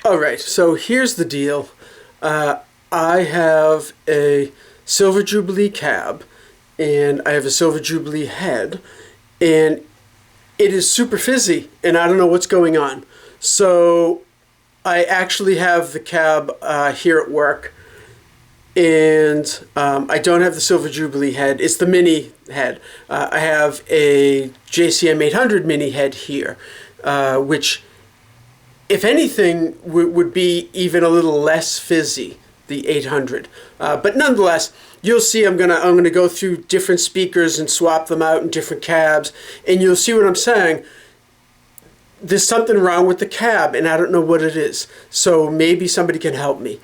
Alright, so here's the deal. I have a Silver Jubilee cab, and I have a Silver Jubilee head, and it is super fizzy, and I don't know what's going on. So I actually have the cab here at work, and I don't have the Silver Jubilee head. It's the mini head. I have a JCM 800 mini head here, which, if anything, would be even a little less fizzy, the 800. But nonetheless, you'll see I'm gonna go through different speakers and swap them out in different cabs, and you'll see what I'm saying. There's something wrong with the cab, and I don't know what it is. So maybe somebody can help me.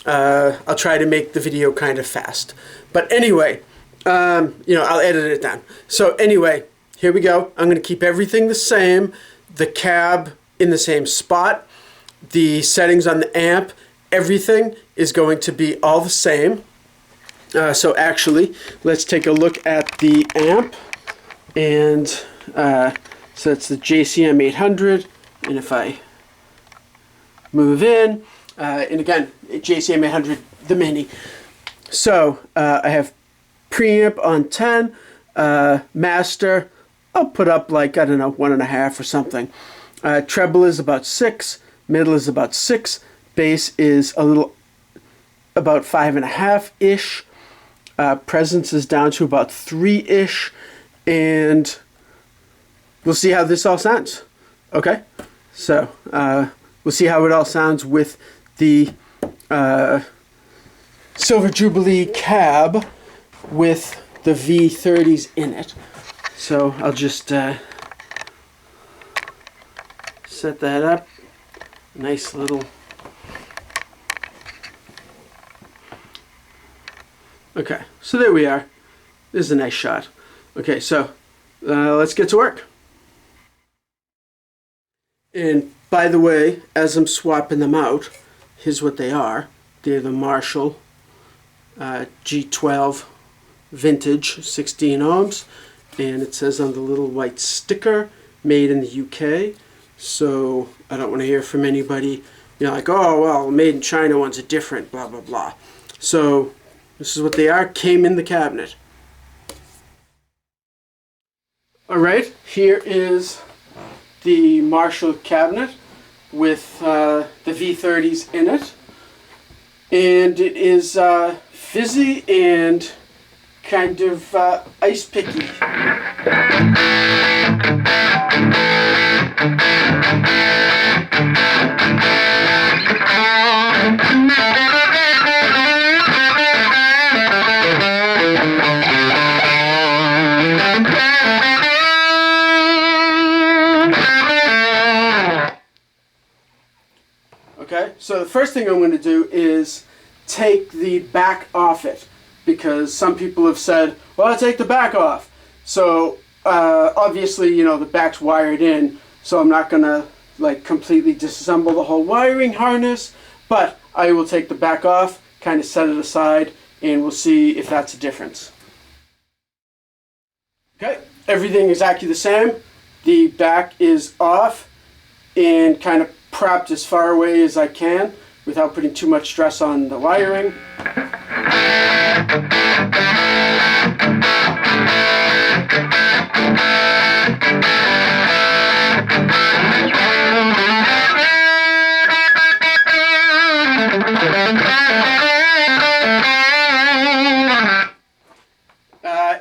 I'll try to make the video kind of fast. But anyway, I'll edit it down. So anyway, here we go. I'm gonna keep everything the same. The cab in the same spot. The settings on the amp, everything is going to be all the same. So actually, let's take a look at the amp. And so it's the JCM 800. And if I move in, and again, JCM 800, the mini. So I have preamp on 10, master, I'll put up like, I don't know, 1.5 or something. Treble is about 6, middle is about 6, bass is about 5.5-ish, presence is down to about 3-ish, and we'll see how this all sounds. Okay, so we'll see how it all sounds with the Silver Jubilee cab with the V30s in it. So I'll just set that up. Nice little. Okay, so there we are. This is a nice shot. Okay, so let's get to work. And by the way, as I'm swapping them out, here's what they are. They're the Marshall G12 vintage 16 ohms, and it says on the little white sticker, made in the UK. So I don't want to hear from anybody, like, oh, well, made in China ones are different, blah, blah, blah. So this is what they are, came in the cabinet. All right, here is the Marshall cabinet with the V30s in it. And it is fizzy and kind of ice picky. Okay, so the first thing I'm going to do is take the back off it, because some people have said, well, take the back off. So obviously, the back's wired in, so I'm not going to like completely disassemble the whole wiring harness, but I will take the back off, kind of set it aside, and we'll see if that's a difference. Okay, everything is exactly the same. The back is off and kind of propped as far away as I can without putting too much stress on the wiring.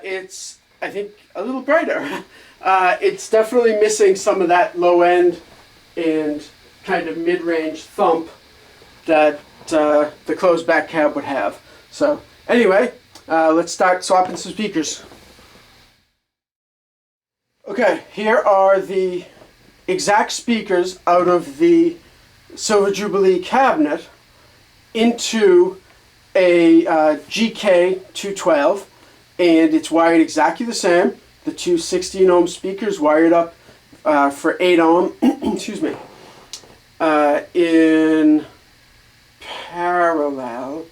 It's, I think, a little brighter. It's definitely missing some of that low end and kind of mid-range thump that the closed back cab would have. So anyway, let's start swapping some speakers. Okay, here are the exact speakers out of the Silver Jubilee cabinet into a GK212, and it's wired exactly the same. The two 16 ohm speakers wired up for 8 ohm, excuse me, in parallel.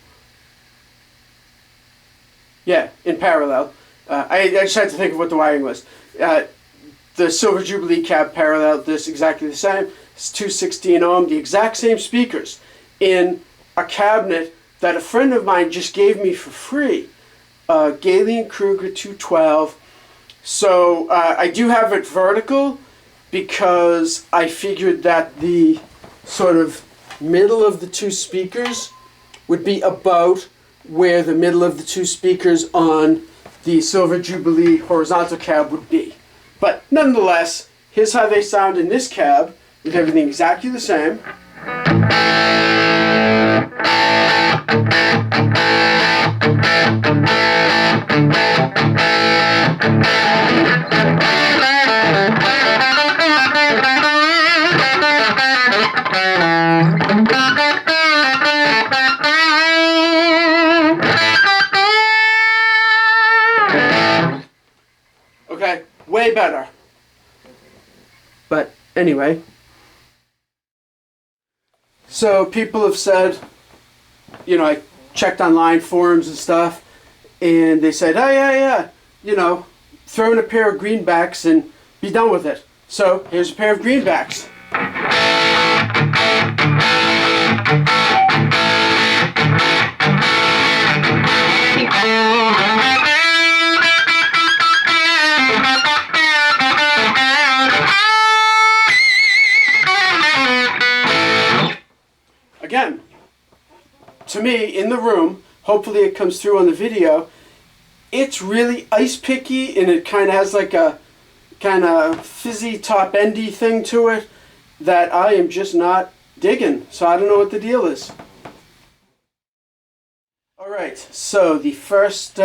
Yeah, in parallel. I just had to think of what the wiring was. The Silver Jubilee cab parallel, this exactly the same. two 16 ohm, the exact same speakers in a cabinet that a friend of mine just gave me for free, Galen Kruger 212. So I do have it vertical because I figured that the sort of middle of the two speakers would be about where the middle of the two speakers on the Silver Jubilee horizontal cab would be. But nonetheless, here's how they sound in this cab with everything exactly the same. Okay, way better. But anyway, so people have said, you know, I checked online forums and stuff, and they said, oh yeah, you know, throw in a pair of greenbacks and be done with it. So here's a pair of greenbacks. Again, to me, in the room, hopefully it comes through on the video, it's really ice picky, and it kind of has like a kind of fizzy top endy thing to it that I am just not digging. So I don't know what the deal is. Alright, so the first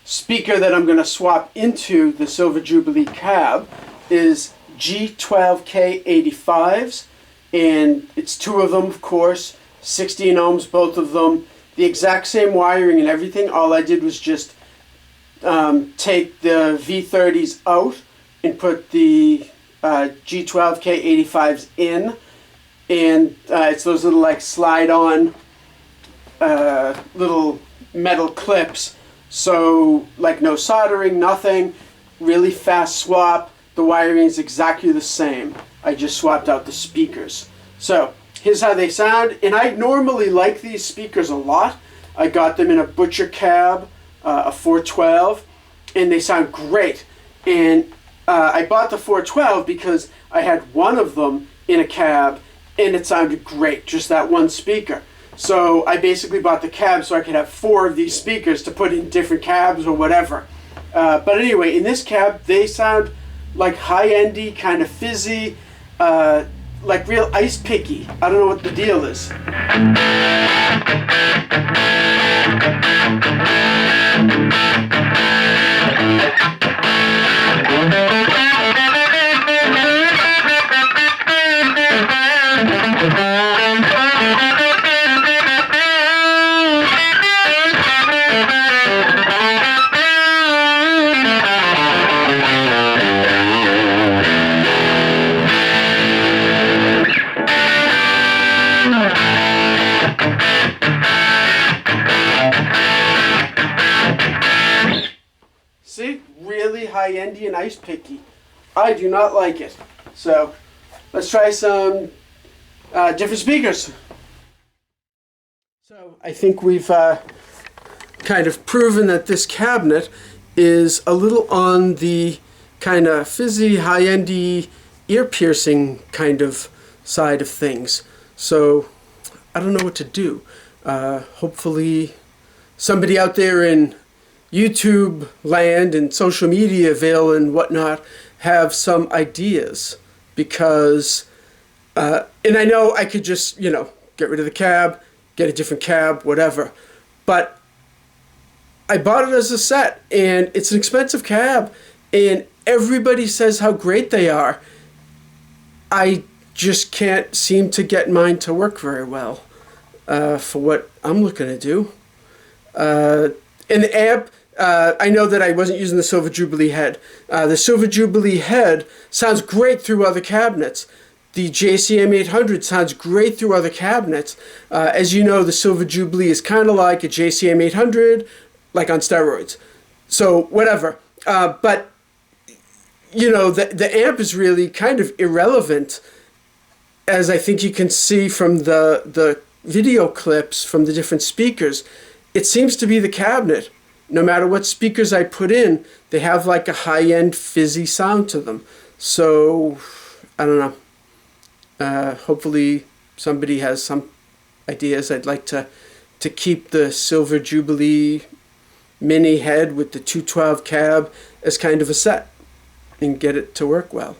speaker that I'm going to swap into the Silver Jubilee cab is G12K-85s. And it's two of them, of course, 16 ohms, both of them, the exact same wiring and everything. All I did was just take the V30s out and put the G12K-85s in, and it's those little like slide-on little metal clips, so like no soldering, nothing, really fast swap. The wiring is exactly the same. I just swapped out the speakers. So here's how they sound, and I normally like these speakers a lot. I got them in a Butcher cab, a 412, and they sound great. And I bought the 412 because I had one of them in a cab and it sounded great, just that one speaker. So I basically bought the cab so I could have 4 of these speakers to put in different cabs or whatever. But anyway, in this cab they sound like high-endy, kind of fizzy, like real ice picky. I don't know what the deal is. See? Really high-endy and ice picky. I do not like it. So let's try some different speakers. So I think we've kind of proven that this cabinet is a little on the kind of fizzy, high-endy, ear-piercing kind of side of things. So I don't know what to do. Hopefully somebody out there in YouTube land and social media veil and whatnot have some ideas, because and I know I could just, you know, get rid of the cab, get a different cab, whatever, but I bought it as a set, and it's an expensive cab, and everybody says how great they are. I just can't seem to get mine to work very well for what I'm looking to do. And the amp, I know that I wasn't using the Silver Jubilee head. The Silver Jubilee head sounds great through other cabinets. The JCM 800 sounds great through other cabinets. As you know, the Silver Jubilee is kind of like a JCM 800, like on steroids. So whatever. But you know, the amp is really kind of irrelevant, as I think you can see from the video clips from the different speakers. It seems to be the cabinet. No matter what speakers I put in, they have like a high-end fizzy sound to them. So, I don't know. Hopefully somebody has some ideas. I'd like to keep the Silver Jubilee mini head with the 212 cab as kind of a set and get it to work well.